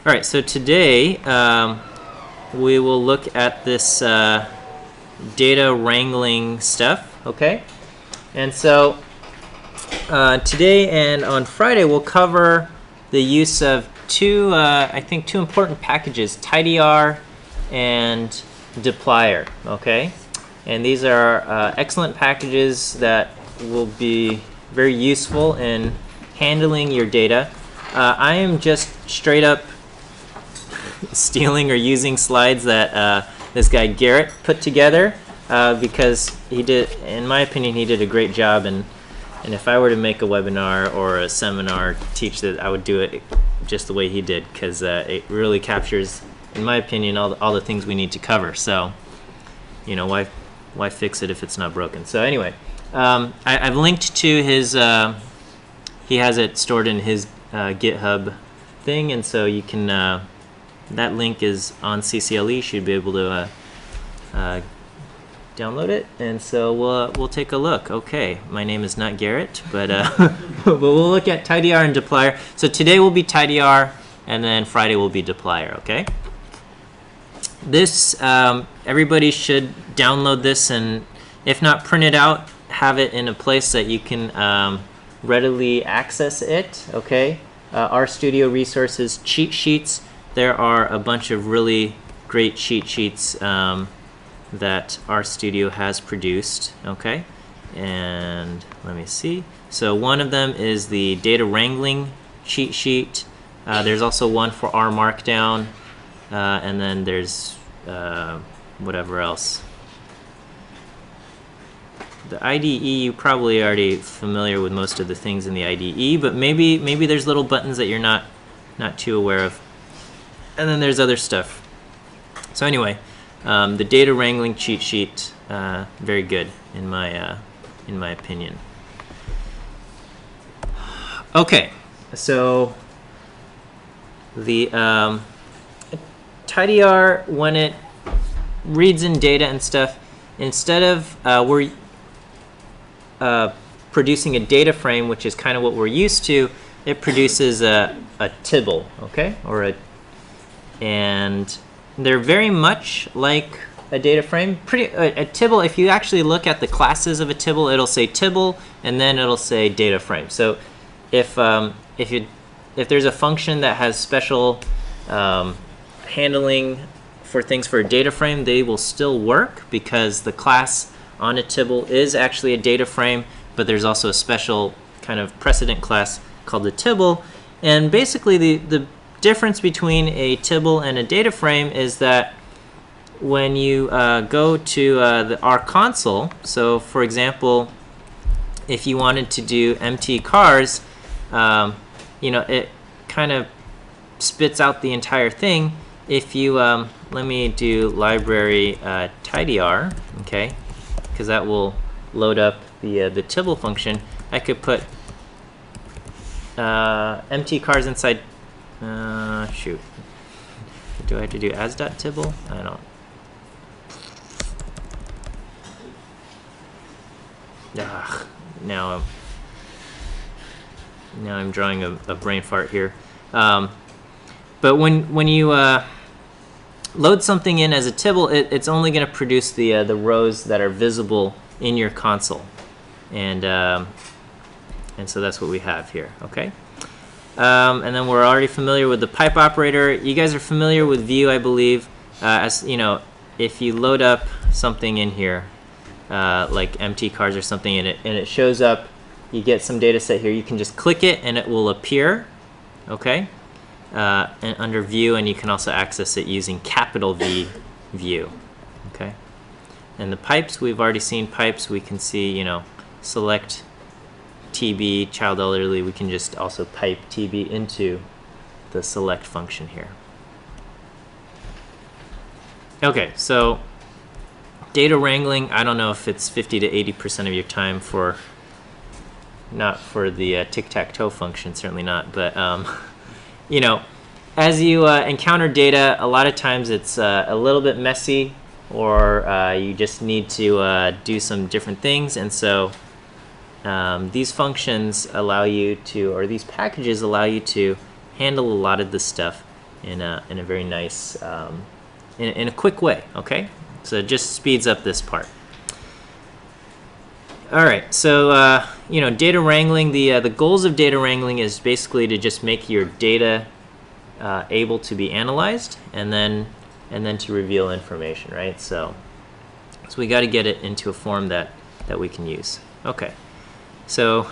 All right, so today we will look at this data wrangling stuff, okay? And so today and on Friday we'll cover the use of I think two important packages, tidyr and dplyr, okay? And these are excellent packages that will be very useful in handling your data. I am just straight up stealing or using slides that this guy Garrett put together because he did, in my opinion, he did a great job. And if I were to make a webinar or a seminar, teach that, I would do it just the way he did, because it really captures, in my opinion, all the things we need to cover. So, you know, why fix it if it's not broken? So anyway, I've linked to his. He has it stored in his GitHub thing, and so you can. That link is on CCLE. You should be able to download it, and so we'll take a look. Okay, my name is not Garrett, but but we'll look at tidyr and dplyr. So today will be tidyr, and then Friday will be dplyr. Okay. This everybody should download this, and if not, print it out. Have it in a place that you can readily access it. Okay. RStudio resources, cheat sheets. There are a bunch of really great cheat sheets that RStudio has produced, okay? And let me see. So one of them is the data wrangling cheat sheet. There's also one for R Markdown, and then there's whatever else. The IDE, you probably already familiar with most of the things in the IDE, but maybe there's little buttons that you're not too aware of. And then there's other stuff. So anyway, the data wrangling cheat sheet, very good in my opinion. Okay, so the tidyr, when it reads in data and stuff, instead of we're producing a data frame, which is kind of what we're used to, it produces a tibble, okay, and they're very much like a data frame. A tibble, if you actually look at the classes of a tibble, it'll say tibble and then it'll say data frame. So if there's a function that has special handling for things for a data frame, they will still work because the class on a tibble is actually a data frame, but there's also a special kind of precedent class called the tibble. And basically the difference between a tibble and a data frame is that when you go to our console, so for example, if you wanted to do empty cars, you know, it kind of spits out the entire thing. If you let me do library tidyr, okay, because that will load up the tibble function. I could put empty cars inside. Shoot. Do I have to do as.tibble? I don't. Ugh, now I'm drawing a brain fart here. But when you load something in as a tibble, it's only going to produce the rows that are visible in your console, and so that's what we have here. Okay. And then we're already familiar with the pipe operator. You guys are familiar with view, I believe. As you know, if you load up something in here, like empty cars or something in it, and it shows up, you get some data set here. You can just click it, and it will appear. Okay, and under view, and you can also access it using capital V view. Okay, and the pipes, we've already seen pipes. We can see, you know, select TB, child elderly. We can just also pipe TB into the select function here. Okay, so data wrangling, I don't know if it's 50 to 80% of your time for, not for the tic-tac-toe function, certainly not, but you know, as you encounter data, a lot of times it's a little bit messy, or you just need to do some different things, and so these functions allow you to, or these packages allow you to handle a lot of this stuff in a very nice, in a quick way, okay? So it just speeds up this part. All right, so you know, data wrangling. The goals of data wrangling is basically to just make your data able to be analyzed, and then to reveal information, right? So we got to get it into a form that we can use. Okay, so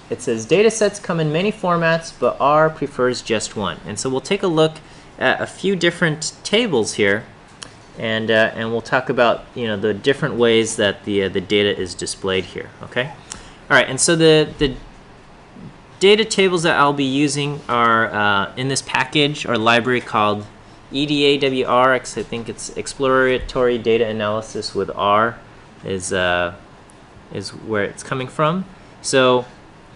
it says data sets come in many formats, but R prefers just one. And so we'll take a look at a few different tables here. And we'll talk about, you know, the different ways that the data is displayed here. Okay, all right. And so the data tables that I'll be using are in this package or library called EDAWR. I think it's Exploratory Data Analysis with R is where it's coming from. So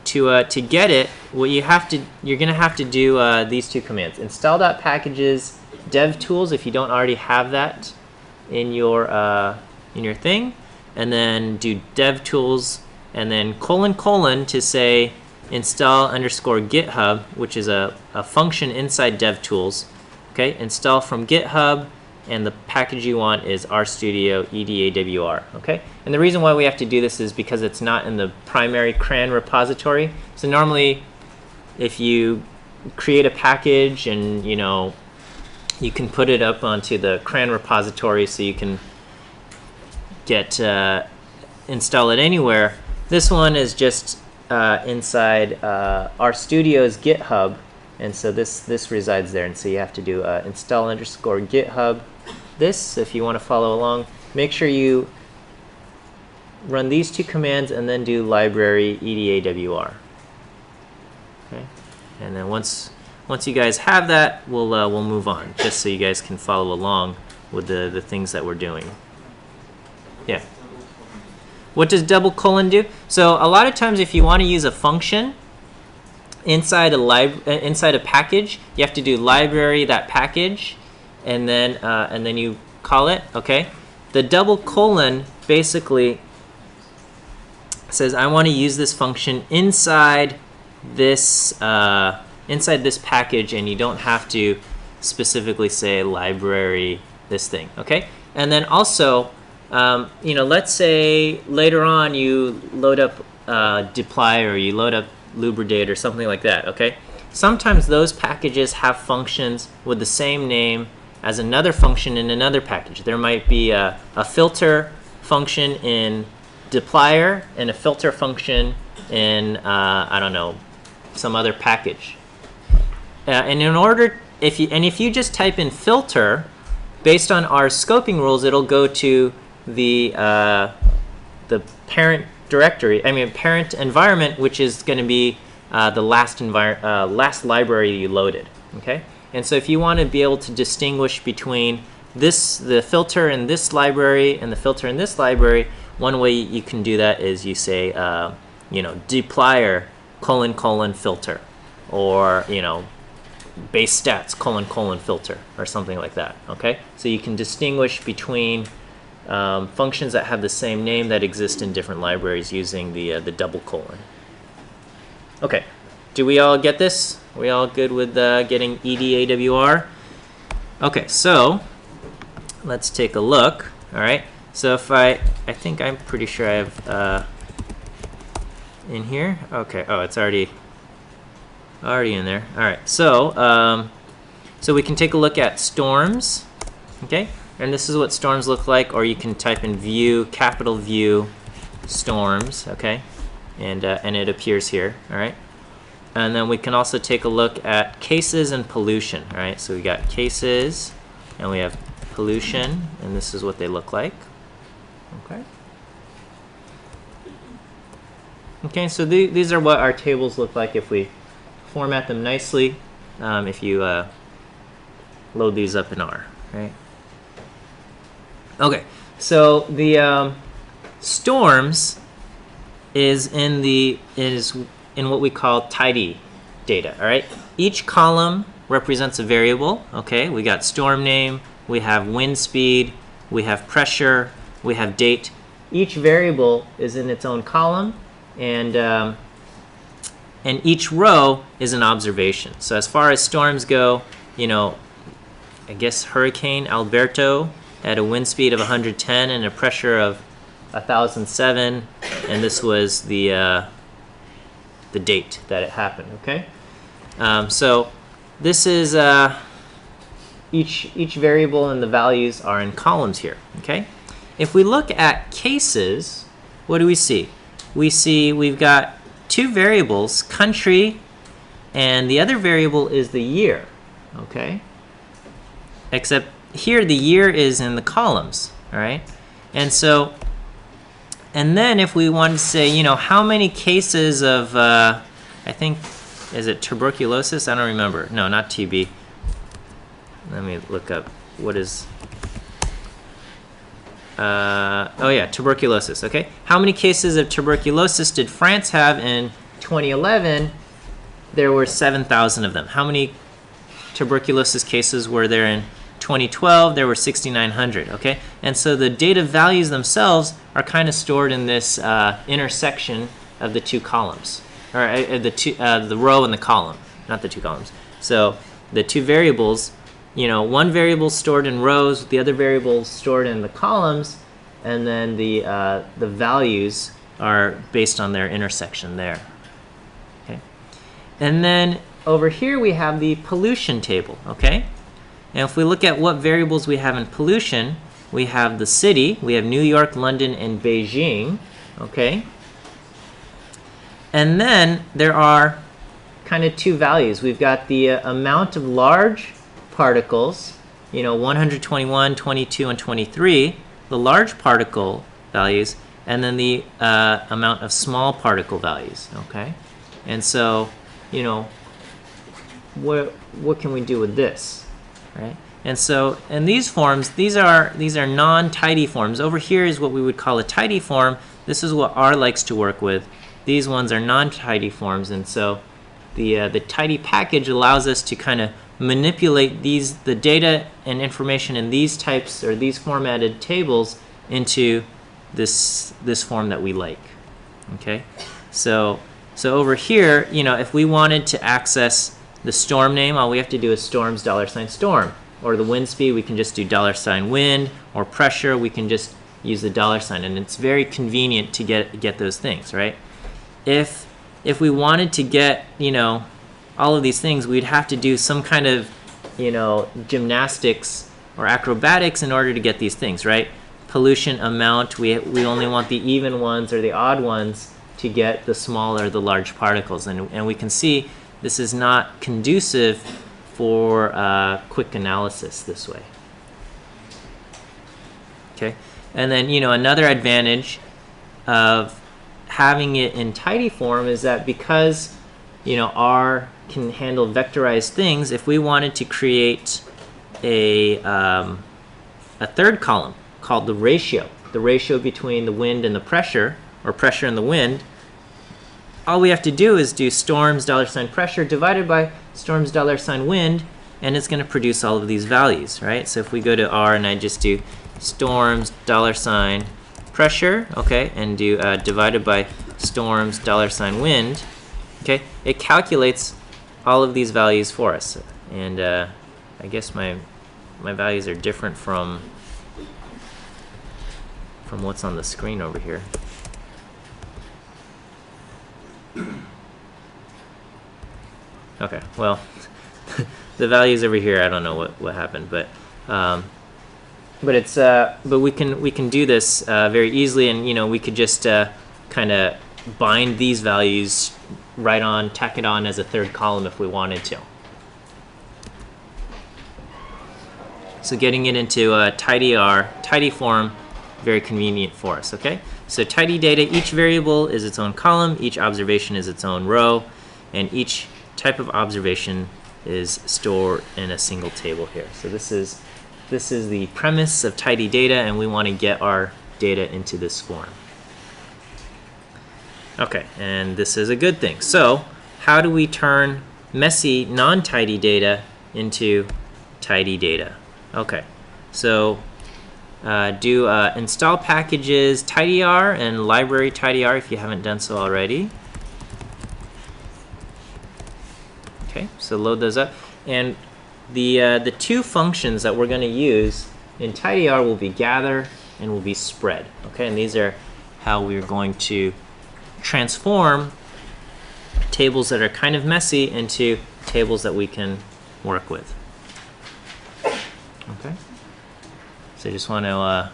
to get it, what you're gonna have to do these two commands: install.packages DevTools if you don't already have that in your thing, and then do DevTools and then : to say install _ GitHub, which is a function inside DevTools. Okay, install from GitHub, and the package you want is RStudio EDAWR. Okay, and the reason why we have to do this is because it's not in the primary CRAN repository. So normally, if you create a package and you can put it up onto the CRAN repository so you can get install it anywhere. This one is just inside RStudio's GitHub, and so this resides there. And so you have to do install _ GitHub. This, if you want to follow along, make sure you run these two commands and then do library EDAWR. Okay, and then once you guys have that, we'll move on, just so you guys can follow along with the things that we're doing. Yeah. What does : do? So a lot of times, if you want to use a function inside a package, you have to do library that package, and then you call it. Okay. The : basically says I want to use this function inside this package, and you don't have to specifically say library this thing. Okay. And then also, let's say later on you load up dplyr, or you load up lubridate or something like that. Okay. Sometimes those packages have functions with the same name as another function in another package. There might be a filter function in dplyr and a filter function in I don't know, some other package. And if you just type in filter, based on our scoping rules, it'll go to the parent directory. Parent environment, which is going to be the last library you loaded. Okay, and so if you want to be able to distinguish between the filter in this library and the filter in this library, one way you can do that is you say dplyr : filter, or base stats : filter, or something like that. Okay, so you can distinguish between functions that have the same name that exist in different libraries using the : Okay, do we all get this? Are we all good with getting EDAWR? Okay, so let's take a look. All right, so if I think I'm pretty sure I have in here. Okay, oh, it's already in there. All right, so so we can take a look at storms. Okay, and this is what storms look like, or you can type in view, capital view, storms. Okay, and it appears here. All right, and then we can also take a look at cases and pollution. All right, so we got cases and we have pollution, and this is what they look like. Okay. Okay, so these are what our tables look like if we format them nicely, if you load these up in R, right? Okay, so the storms is in what we call tidy data, all right? Each column represents a variable, okay? We got storm name, we have wind speed, we have pressure, we have date. Each variable is in its own column, and and each row is an observation. So as far as storms go, you know, I guess Hurricane Alberto had a wind speed of 110 and a pressure of 1,007, and this was the date that it happened. Okay, so this is each variable and the values are in columns here. Okay, if we look at cases, what do we see? We see we've got two variables, country, and the other variable is the year. Okay, except here the year is in the columns. All right, and so, and then if we want to say, you know, how many cases of I think, is it tuberculosis? I don't remember. No, not TB. Let me look up what is oh yeah, tuberculosis. Okay, how many cases of tuberculosis did France have in 2011? There were 7,000 of them. How many tuberculosis cases were there in 2012? There were 6,900. Okay, and so the data values themselves are kind of stored in this intersection of the two columns, or the row and the column, not the two columns. So the two variables, you know, one variable stored in rows, the other variable stored in the columns, and then the values are based on their intersection there. Okay, and then over here we have the pollution table. Okay, and if we look at what variables we have in pollution, we have the city, we have New York, London, and Beijing. Okay, and then there are kind of two values. We've got the amount of large particles, you know, 121, 22, and 23, the large particle values, and then the amount of small particle values. Okay, and so, you know, what can we do with this, right? And so in these forms, these are non-tidy forms. Over here is what we would call a tidy form. This is what R likes to work with. These ones are non-tidy forms, and so the tidy package allows us to kind of manipulate the data and information in these types or these formatted tables into this form that we like. Okay, so over here, you know, if we wanted to access the storm name, all we have to do is storms $storm, or the wind speed, we can just do $wind, or pressure, we can just use the $, and it's very convenient to get those things, right? If we wanted to get, you know, all of these things, we'd have to do some kind of, you know, gymnastics or acrobatics in order to get these things, right? Pollution amount, we only want the even ones or the odd ones to get the small or the large particles, and we can see this is not conducive for quick analysis this way. Okay, and then, you know, another advantage of having it in tidy form is that because, you know, R can handle vectorized things, if we wanted to create a third column called the ratio between the wind and the pressure, or pressure and the wind, all we have to do is do storms $pressure divided by storms $wind, and it's going to produce all of these values, right? So if we go to R and I just do storms $pressure, okay, and do divided by storms $wind, okay, it calculates all of these values for us. And I guess my values are different from what's on the screen over here. Okay, well, the values over here, I don't know what happened, but it's but we can do this very easily, and, you know, we could just kind of bind these values right on, tack it on as a third column if we wanted to. So getting it into a tidy form, very convenient for us. Okay, so tidy data, each variable is its own column, each observation is its own row, and each type of observation is stored in a single table here. So this is the premise of tidy data, and we want to get our data into this form. Okay, and this is a good thing. So how do we turn messy, non-tidy data into tidy data? Okay, so do install packages tidyr and library tidyr if you haven't done so already. so load those up. And the two functions that we're going to use in tidyr will be gather and will be spread. Okay, and these are how we're going to transform tables that are kind of messy into tables that we can work with. Okay, so I just want to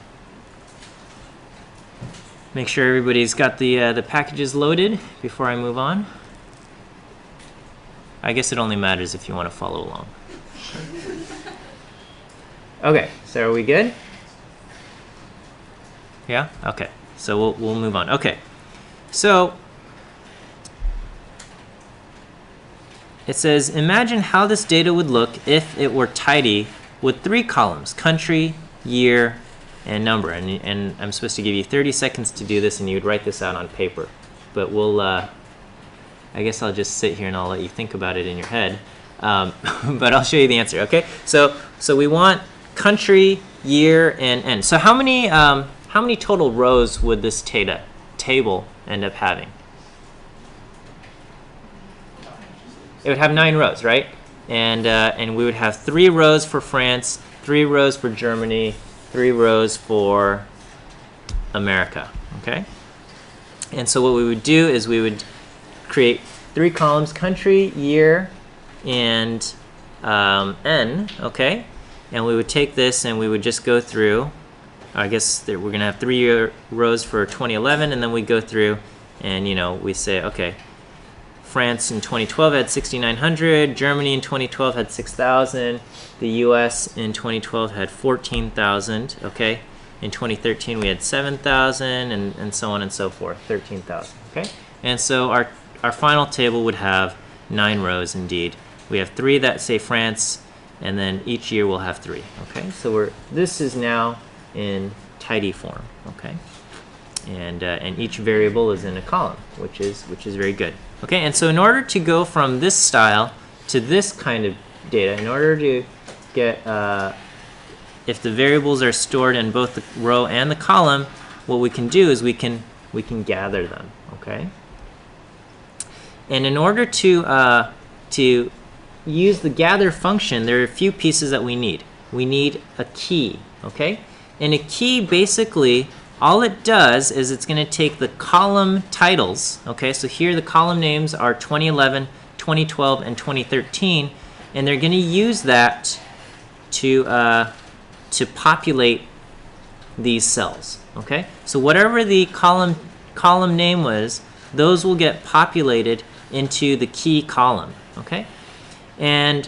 make sure everybody's got the packages loaded before I move on. I guess it only matters if you want to follow along. Okay, so are we good? Yeah? Okay, so we'll move on. Okay, so it says, imagine how this data would look if it were tidy with 3 columns, country, year, and number. And I'm supposed to give you 30 seconds to do this, and you would write this out on paper. But we'll, I guess I'll just sit here and I'll let you think about it in your head. But I'll show you the answer, okay? So we want country, year, and end. So how many total rows would this table end up having? It would have 9 rows, right? And we would have 3 rows for France, 3 rows for Germany, 3 rows for America, okay? And so what we would do is we would create 3 columns, country, year, and N, okay? And we would take this and we would just go through, I guess we're going to have 3 rows for 2011, and then we go through and, you know, we say, okay, France in 2012 had 6,900, Germany in 2012 had 6,000, the US in 2012 had 14,000, okay? In 2013 we had 7,000, and so on and so forth, 13,000, okay? And so our final table would have 9 rows indeed. We have 3 that say France, and then each year we'll have 3, okay? So this is now in tidy form, okay? And each variable is in a column, which is very good. Okay, and so in order to go from this style to this kind of data, in order to get, if the variables are stored in both the row and the column, what we can do is we can gather them, okay? And in order to use the gather function, there are a few pieces that we need. We need a key, okay? And a key basically, all it does is it's going to take the column titles, okay? So here the column names are 2011, 2012, and 2013, and they're going to use that to populate these cells, okay? So whatever the column name was, those will get populated into the key column, okay? And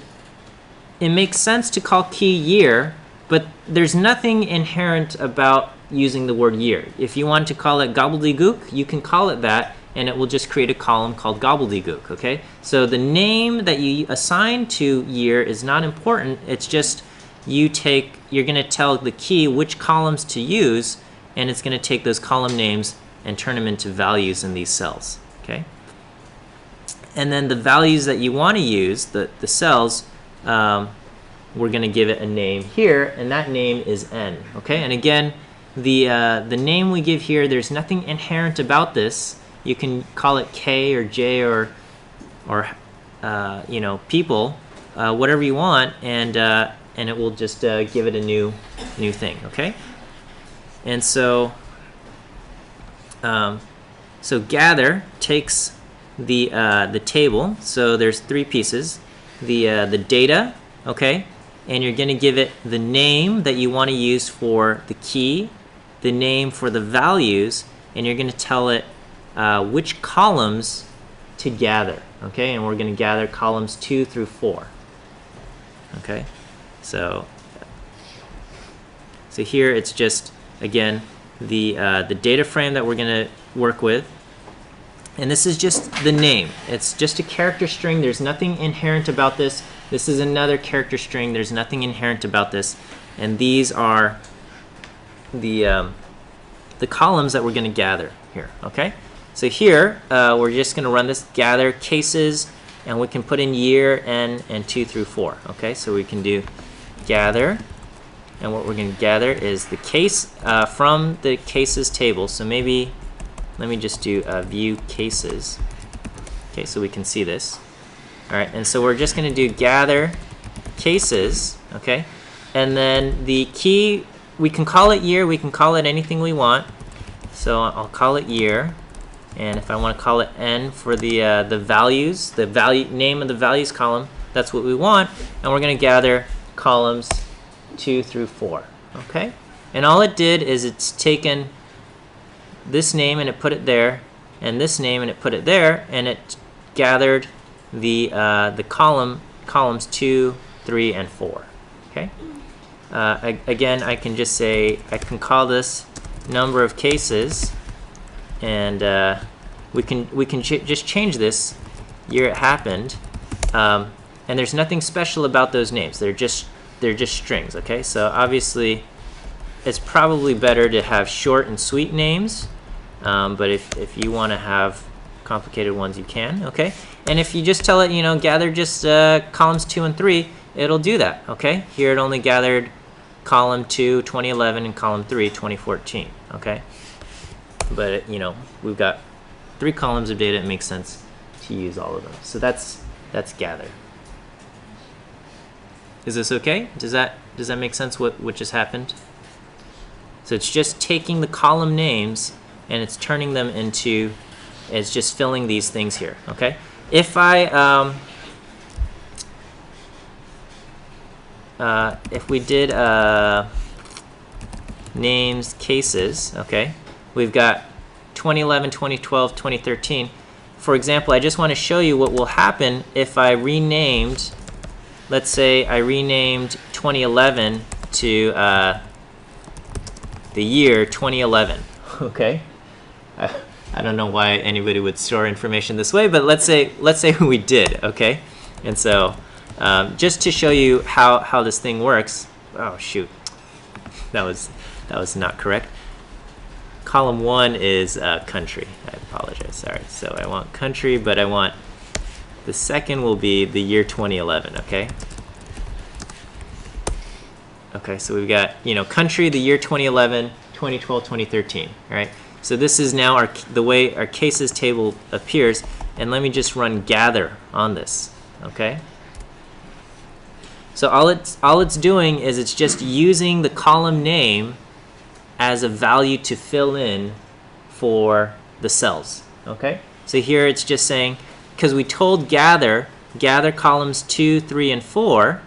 it makes sense to call key year, but there's nothing inherent about using the word year. If you want to call it gobbledygook, you can call it that, and it will just create a column called gobbledygook, okay? So the name that you assign to year is not important. It's just you're going to tell the key which columns to use, and it's going to take those column names and turn them into values in these cells, okay? And then the values that you want to use, the cells, we're going to give it a name here, and that name is N, okay? And again, the name we give here, there's nothing inherent about this. You can call it K or J or you know, people, whatever you want, and it will just give it a new thing, okay? And so so gather takes the table. So there's 3 pieces. The data, okay, and you're going to give it the name that you want to use for the key, the name for the values, and you're going to tell it which columns to gather, okay? And we're going to gather columns 2 through 4, okay? So here it's just, again, the data frame that we're going to work with, and this is just the name. It's just a character string. There's nothing inherent about this. This is another character string. There's nothing inherent about this, and these are the columns that we're going to gather here, okay? So here, we're just going to run this gather cases, and we can put in year, N, and 2 through 4, okay? So we can do gather, and what we're going to gather is the case from the cases table. So maybe, let me just do view cases, okay, so we can see this. All right, and so we're just going to do gather cases, okay? And then the key, we can call it year, we can call it anything we want. So I'll call it year, and if I want to call it n for the values, the value name of the values column, that's what we want. And we're going to gather columns 2 through 4, okay? And all it did is it's taken this name and it put it there, and this name and it put it there, and it gathered the columns 2, 3, and 4. Okay. Again, I can just say I can call this number of cases, and we can just change this year it happened, and there's nothing special about those names. They're just strings. Okay. So obviously, it's probably better to have short and sweet names, but if you want to have complicated ones, you can. Okay. And if you just tell it, you know, gather just columns 2 and 3, it'll do that. Okay. Here it only gathered column 2, 2011, and column 3, 2014. Okay. But you know, we've got 3 columns of data. It makes sense to use all of them. So that's gather. Is this okay? Does that make sense? What just happened? So it's just taking the column names and it's turning them into, it's just filling these things here. Okay. If if we did names cases, okay, we've got 2011, 2012, 2013. For example, I just want to show you what will happen if I renamed, let's say I renamed 2011 to the year 2011, okay? I don't know why anybody would store information this way, but let's say we did, okay? And so just to show you how this thing works. Oh shoot, that was not correct. Column 1 is country. I apologize. Sorry. So I want country, but I want the second will be the year 2011. Okay. Okay. So we've got, you know, country, the year 2011, 2012, 2013. All right. So this is now the way our cases table appears, and let me just run gather on this. Okay. So all it's doing is it's just using the column name as a value to fill in for the cells. Okay. So here it's just saying, because we told gather columns 2, 3, and 4,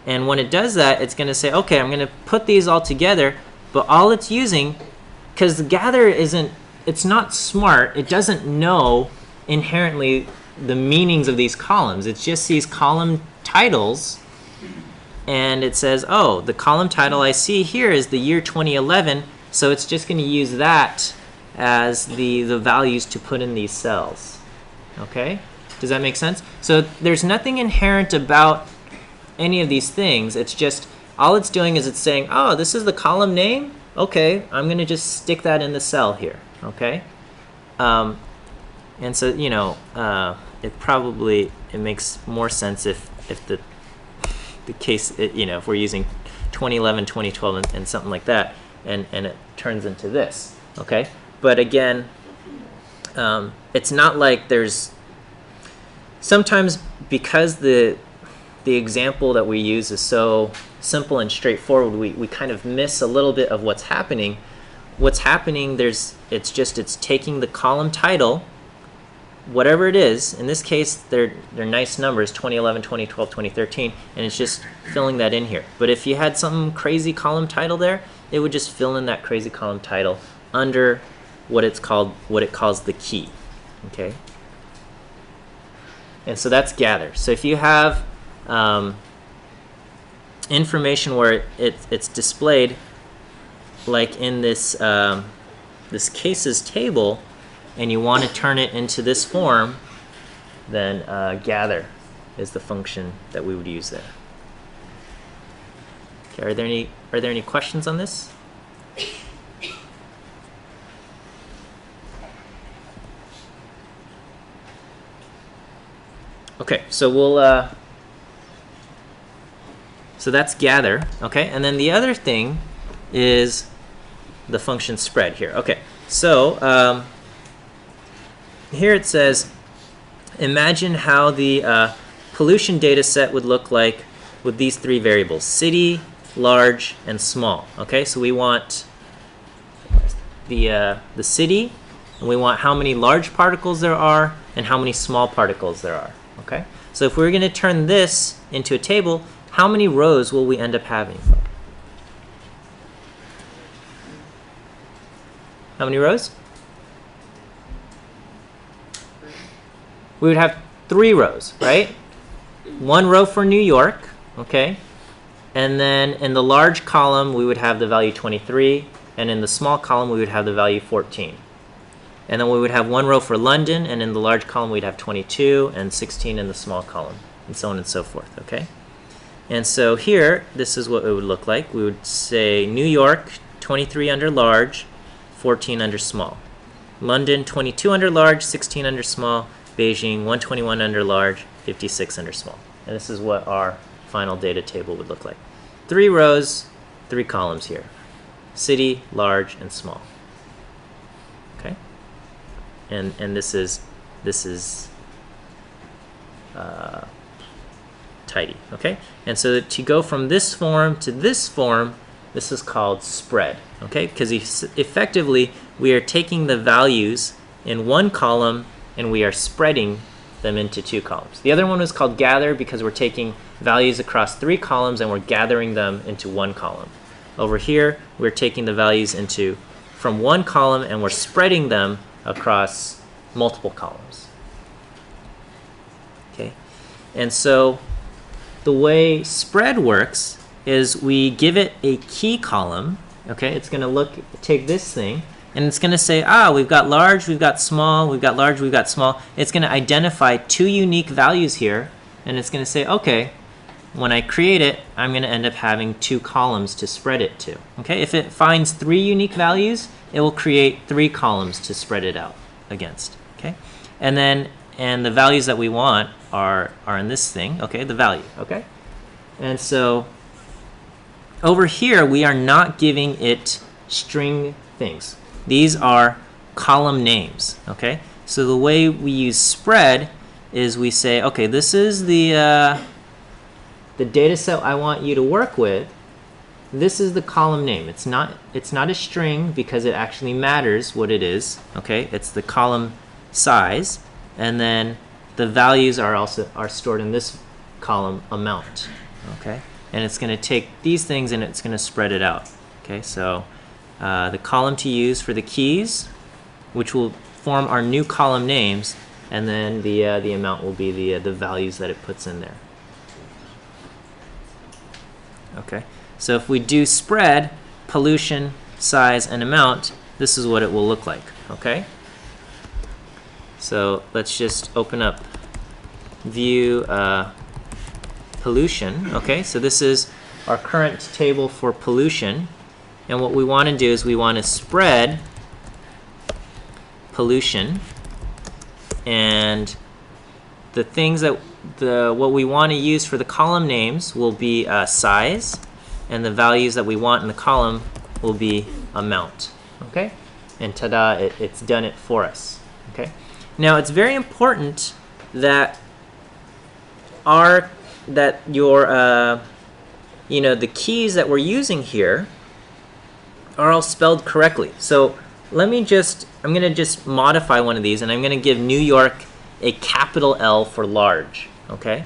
and when it does that, it's going to say, okay, I'm going to put these all together, but all it's using, because the gather it's not smart, it doesn't know inherently the meanings of these columns. It's just these column titles, and it says, oh, the column title I see here is the year 2011, so it's just going to use that as the values to put in these cells. Okay? Does that make sense? So there's nothing inherent about any of these things. It's just, all it's doing is it's saying, oh, this is the column name? Okay, I'm going to just stick that in the cell here. Okay? And so, you know, it makes more sense if the case, you know, if we're using 2011, 2012, and something like that, and it turns into this. Okay? But again, it's not like there's, sometimes because the example that we use is so simple and straightforward, we kind of miss a little bit of what's happening. What's happening, it's taking the column title, whatever it is. In this case, they're nice numbers, 2011, 2012, 2013, and it's just filling that in here. But if you had some crazy column title there, it would just fill in that crazy column title under what it calls the key. Okay? And so that's gather. So if you have information where it's displayed like in this this cases table, and you want to turn it into this form, then gather is the function that we would use there. Okay, are there any questions on this? Okay, so we'll so that's gather. Okay, and then the other thing is the function spread here. Okay, so here it says imagine how the pollution data set would look like with these three variables: city, large, and small. Okay, so we want the city, and we want how many large particles there are and how many small particles there are. Okay, so if we're going to turn this into a table, how many rows will we end up having? How many rows? We would have 3 rows, right? 1 row for New York, okay? And then in the large column, we would have the value 23, and in the small column, we would have the value 14. And then we would have 1 row for London, and in the large column, we'd have 22 and 16 in the small column, and so on and so forth, okay? And so here, this is what it would look like. We would say New York, 23 under large, 14 under small. London, 22 under large, 16 under small. Beijing, 121 under large, 56 under small. And this is what our final data table would look like. 3 rows, 3 columns here. City, large, and small. Okay? And this is tidy. Okay? And so to go from this form to this form, this is called spread. Okay? Because effectively, we are taking the values in one column and we are spreading them into 2 columns. The other one was called gather because we're taking values across 3 columns and we're gathering them into 1 column. Over here, we're taking the values from 1 column and we're spreading them across multiple columns. Okay, and so the way spread works is we give it a key column. Okay, it's going to take this thing, and it's going to say, we've got large, we've got small, we've got large, we've got small. It's going to identify 2 unique values here, and it's going to say, okay, when I create it, I'm going to end up having 2 columns to spread it to. Okay, if it finds 3 unique values, it will create 3 columns to spread it out against. Okay, and the values that we want are in this thing. Okay, the value. Okay, and so over here we are not giving it string things. These are column names, okay? So the way we use spread is we say, okay, this is the data set I want you to work with. This is the column name. It's not a string because it actually matters what it is, okay? It's the column size, and then the values are stored in this column amount, okay? And it's going to take these things and it's going to spread it out, okay? So the column to use for the keys, which will form our new column names, and then the amount will be the values that it puts in there. Okay, so if we do spread, pollution, size, and amount, this is what it will look like. Okay, so let's just open up view pollution. Okay, so this is our current table for pollution. And what we want to do is we want to spread pollution, and the things that what we want to use for the column names will be size, and the values that we want in the column will be amount. Okay, and ta-da, it's done it for us. Okay, now it's very important that your the keys that we're using here are all spelled correctly. So I'm going to just modify one of these, and I'm going to give New York a capital L for large. Okay,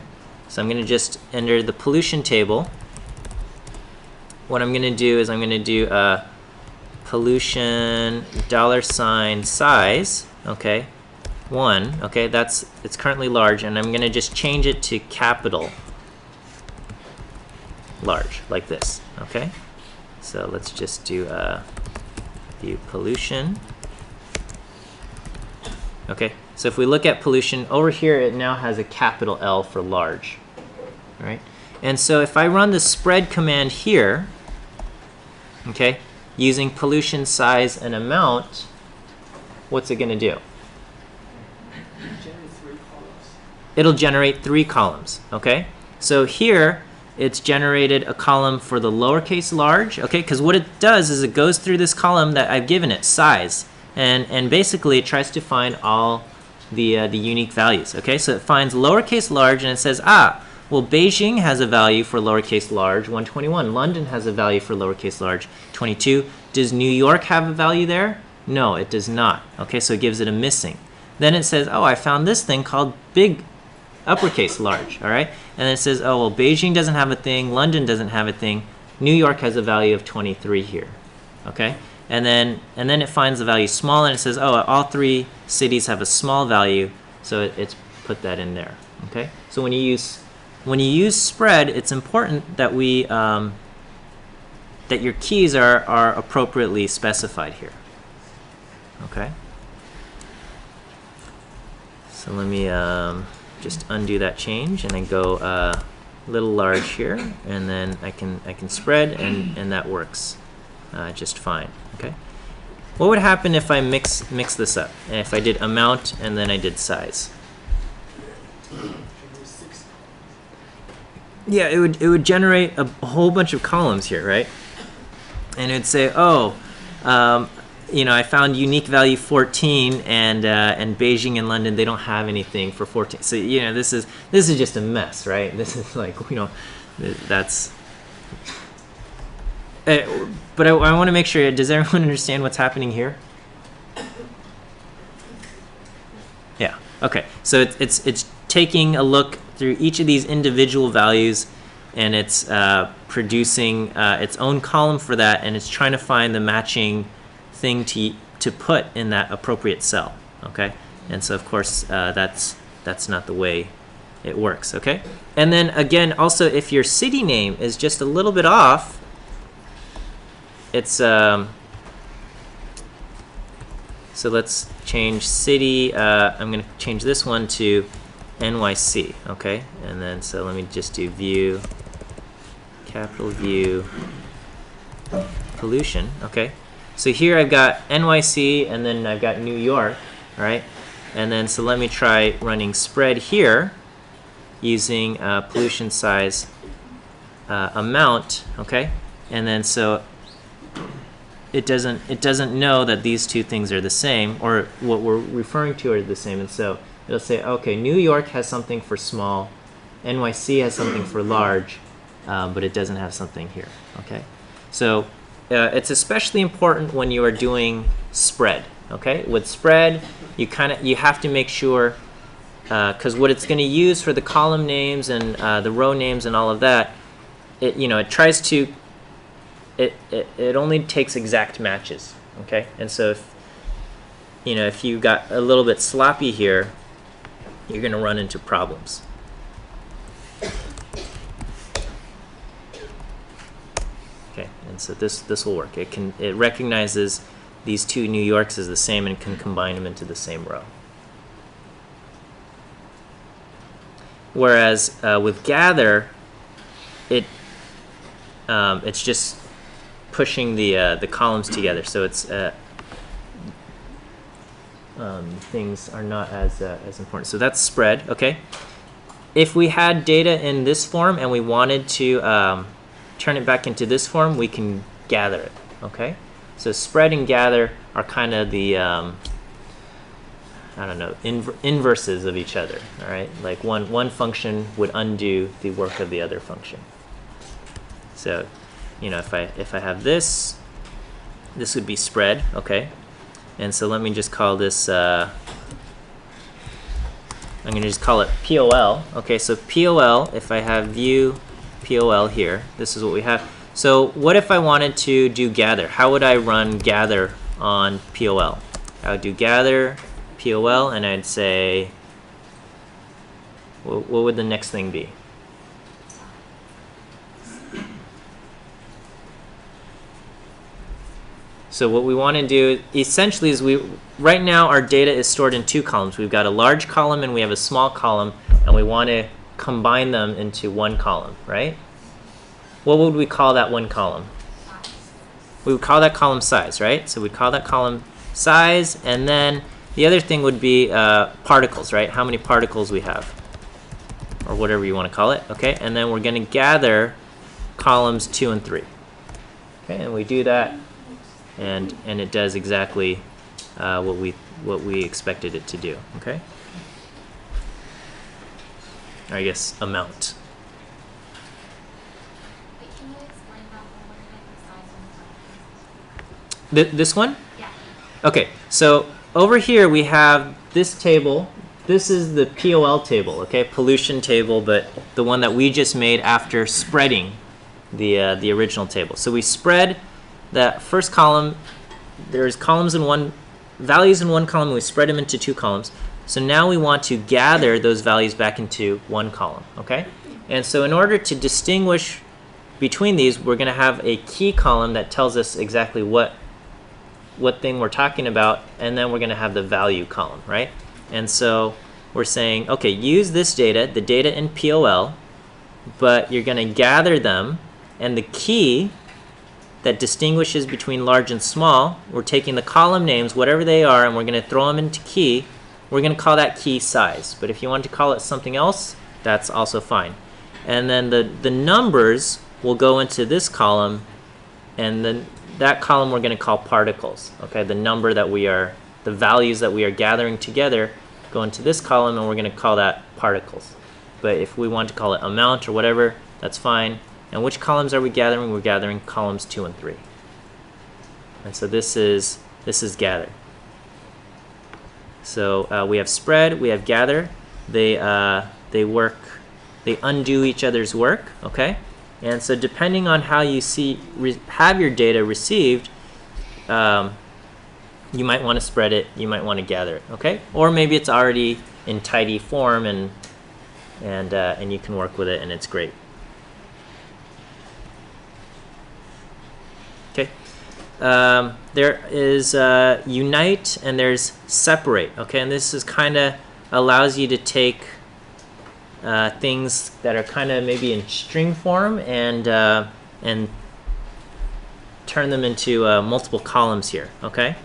so I'm going to just enter the pollution table. What I'm going to do is I'm going to do pollution $size. Okay, 1. Okay, it's currently large, and I'm going to just change it to capital large like this. Okay. So let's just do view pollution. Okay, so if we look at pollution, over here it now has a capital L for large. All right, and so if I run the spread command here, okay, using pollution size and amount, what's it going to do? It'll generate 3 columns. Okay, so here it's generated a column for the lowercase large, okay, because what it does is it goes through this column that I've given it, size, and basically it tries to find all the unique values. Okay, so it finds lowercase large and it says, ah, well, Beijing has a value for lowercase large, 121. London has a value for lowercase large, 22. Does New York have a value there? No, it does not. Okay, so it gives it a missing. Then it says, oh, I found this thing called big uppercase large, all right? And then it says, oh, well, Beijing doesn't have a thing, London doesn't have a thing, New York has a value of 23 here, okay? And then it finds the value small and it says, oh, all three cities have a small value, so it's put that in there, okay? So when you use spread, it's important that that your keys are appropriately specified here, okay? So let me just undo that change and then go a little large here, and then I can spread, and that works just fine. Okay. What would happen if I mix this up? And if I did amount and then I did size? Yeah, it would generate a whole bunch of columns here, right? And it would say, oh, you know, I found unique value 14, and Beijing and London, they don't have anything for 14. So you know, this is just a mess, right? This is like, you know, that's. But I want to make sure. Does everyone understand what's happening here? Yeah. Okay. So it's taking a look through each of these individual values, and it's producing its own column for that, and it's trying to find the matching thing to put in that appropriate cell. Okay. And so of course that's not the way it works. Okay. And then again, also, if your city name is just a little bit off, it's so let's change city. I'm going to change this one to NYC. Okay. And then so let me just do view, capital view, pollution. Okay. So here I've got NYC, and then I've got New York, right? And then so let me try running spread here using pollution size amount, okay? And then so it doesn't know that these two things are the same, or what we're referring to are the same. And so it'll say, okay, New York has something for small, NYC has something for large, but it doesn't have something here, okay? So it's especially important when you are doing spread. Okay, with spread, you have to make sure, because what it's going to use for the column names and the row names and all of that, it tries to, it only takes exact matches. Okay, and so if you got a little bit sloppy here, you're going to run into problems. And so this will work. It recognizes these two New Yorks as the same and can combine them into the same row. Whereas with gather, it's just pushing the columns together. So it's things are not as important. So that's spread. Okay. If we had data in this form and we wanted to turn it back into this form, we can gather it. Okay, so spread and gather are kind of the I don't know, inverses of each other. All right, like one function would undo the work of the other function. So if I have this would be spread. Okay, and so let me just call this I'm going to just call it POL. Okay, so POL, if I have view POL here, this is what we have. So what if I wanted to do gather? How would I run gather on POL? I would do gather POL, and I'd say, what would the next thing be? So what we want to do essentially is right now our data is stored in two columns. We've got a large column and we have a small column, and we want to combine them into one column, right? What would we call that one column? We would call that column size, right? So we'd call that column size, and then the other thing would be particles, right? How many particles we have, or whatever you want to call it, okay? And then we're going to gather columns 2 and 3. Okay, and we do that, and it does exactly what we expected it to do, okay? or I guess amount. Wait, can you explain that one more time besides on the This one? Yeah. Okay, so over here we have this table. This is the POL table, okay, pollution table, but the one that we just made after spreading the original table. So we spread that first column. There's columns in one, values in one column. We spread them into two columns. So now we want to gather those values back into one column, okay? And so in order to distinguish between these, we're going to have a key column that tells us exactly what thing we're talking about, and then we're going to have the value column, right? And so we're saying, okay, use this data, the data in POL, but you're going to gather them, and the key that distinguishes between large and small, we're taking the column names, whatever they are, and we're going to throw them into key. We're going to call that key size. But if you want to call it something else, that's also fine. And then the numbers will go into this column, and then that column we're going to call particles. Okay, the number that the values that we are gathering together go into this column, and we're going to call that particles. But if we want to call it amount or whatever, that's fine. And which columns are we gathering? We're gathering columns 2 and 3. And so this is gather. So we have spread, we have gather. They undo each other's work, okay? And so depending on how you have your data received, you might want to spread it, you might want to gather it, okay? Or maybe it's already in tidy form and you can work with it and it's great. Okay. There is unite and there's separate, okay? And this is kind of allows you to take things that are kind of maybe in string form and turn them into multiple columns here, okay?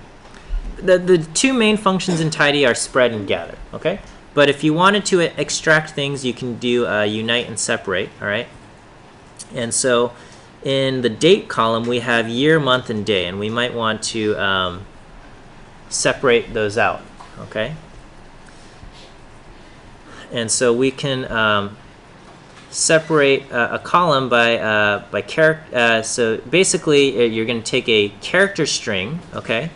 The two main functions in tidy are spread and gather, okay? But if you wanted to extract things, you can do unite and separate, all right? And so in the date column, we have year, month, and day, and we might want to separate those out, okay? And so we can separate a column by character. So basically, you're going to take a character string, okay,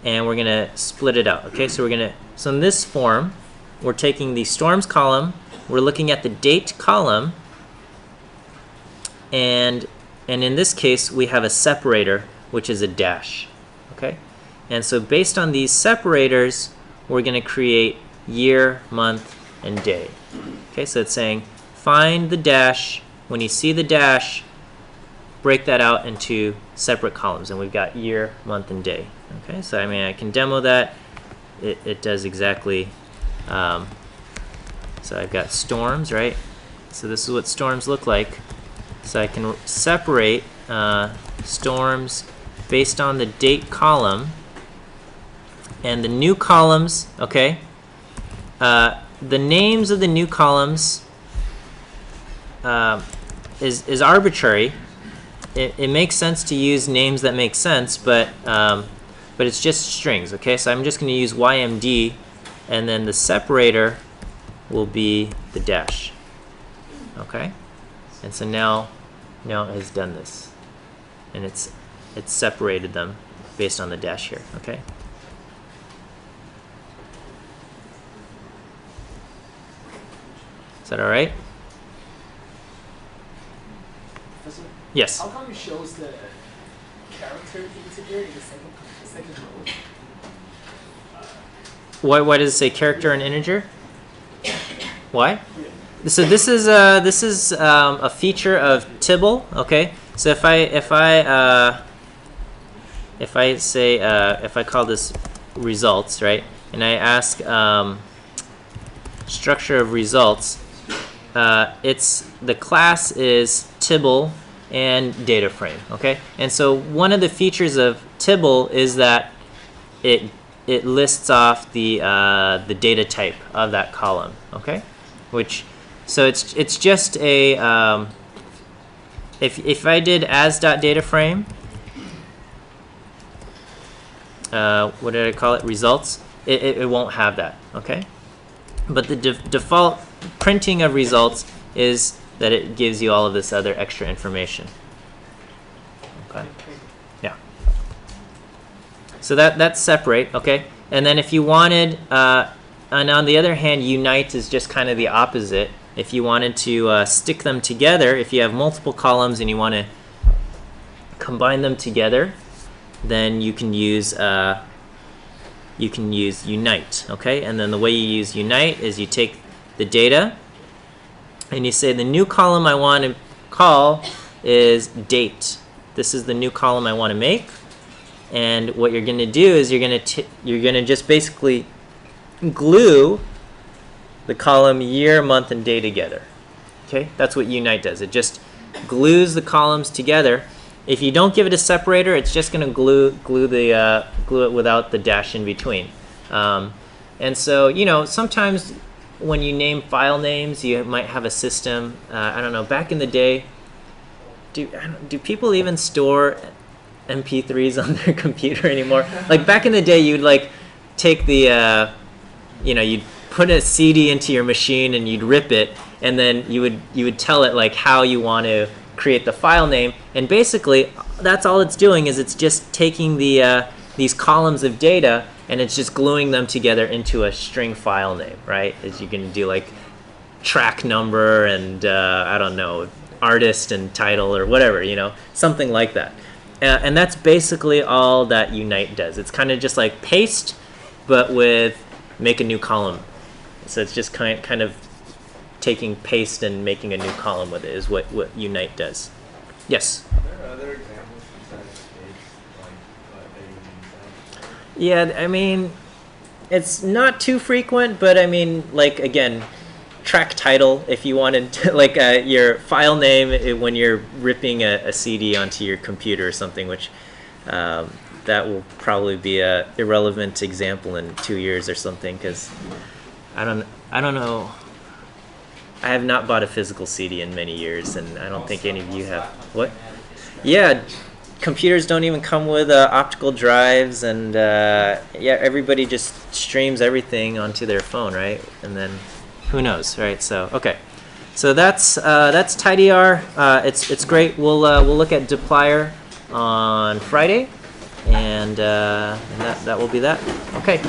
and we're going to split it out, okay? So so in this form, we're taking the storms column, we're looking at the date column, and in this case, we have a separator, which is a dash, okay? And so based on these separators, we're going to create year, month, and day. Okay, so it's saying find the dash. When you see the dash, break that out into separate columns, and we've got year, month, and day. Okay, so I mean I can demo that. It does exactly. So I've got storms, right? So this is what storms look like. So I can separate storms based on the date column, and the new columns. Okay. The names of the new columns is arbitrary. It makes sense to use names that make sense, but it's just strings. Okay, so I'm just going to use YMD, and then the separator will be the dash. Okay, and so now it has done this, and it's separated them based on the dash here. Okay. Is that all right? Professor, yes. how come it shows the character integer in the second row? Why does it say character and integer? Why? Yeah. So this is a feature of Tibble. Okay. So if I call this results, right, and I ask structure of results. The class is Tibble and data frame, okay? And so one of the features of Tibble is that it lists off the data type of that column, okay? So it's just a if I did as.dataframe, what did I call it? Results. It won't have that, okay? But the default printing of results is that it gives you all of this other extra information. Okay. Yeah. So that's separate, okay? And then if you wanted, and on the other hand, unite is just kind of the opposite. If you wanted to stick them together, if you have multiple columns and you want to combine them together, then you can use unite, okay? And then the way you use unite is you take the data and you say the new column I want to call is date. This is the new column I want to make. And what you're going to do is you're going to just basically glue the column year, month, and day together. Okay, that's what unite does. It just glues the columns together. If you don't give it a separator, it's just going to glue it without the dash in between. And so, you know, sometimes when you name file names, you might have a system. I don't know. Back in the day, do people even store MP3s on their computer anymore? Like back in the day, you'd like take the, you know, you'd put a CD into your machine and you'd rip it, and then you would tell it like how you want to create the file name, and basically that's all it's doing is it's just taking the these columns of data and it's just gluing them together into a string file name, right? As you can do like track number and I don't know, artist and title or whatever, you know, something like that. And that's basically all that unite does. It's kind of just like paste, but with make a new column. So it's just kind of taking paste and making a new column with it is what unite does. Yes? Are there other examples besides space, like that you use? Yeah, I mean, it's not too frequent, but I mean, like, again, track title, if you wanted to, like your file name when you're ripping a CD onto your computer or something, which that will probably be a irrelevant example in 2 years or something, because I don't know. I have not bought a physical CD in many years, and I don't think any of you have. What? Yeah, computers don't even come with optical drives, and yeah, everybody just streams everything onto their phone, right? And then who knows, right? So okay, so that's tidyr. It's great. We'll look at dplyr on Friday, and that will be that. Okay.